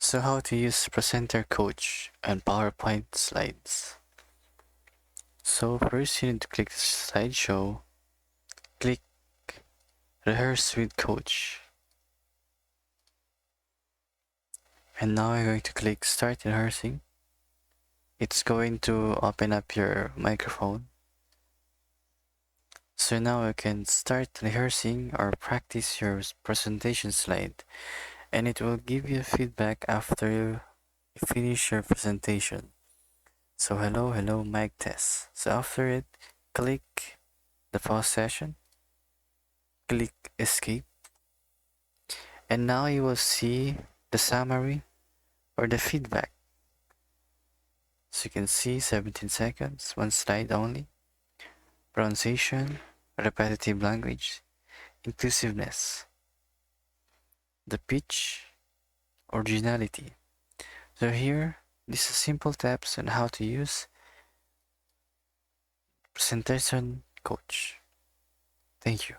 So how to use Presenter Coach and PowerPoint slides. So first you need to click the slideshow, click Rehearse with Coach. And now you're going to click Start Rehearsing. It's going to open up your microphone. So now you can start rehearsing or practice your presentation slide, and it will give you feedback after you finish your presentation. So hello, mic test. So after it, click the pause session, click escape, and now you will see the summary or the feedback. So you can see 17 seconds, one slide only, pronunciation, repetitive language, inclusiveness, the pitch, originality. So here, this is simple tips on how to use Presentation Coach. Thank you.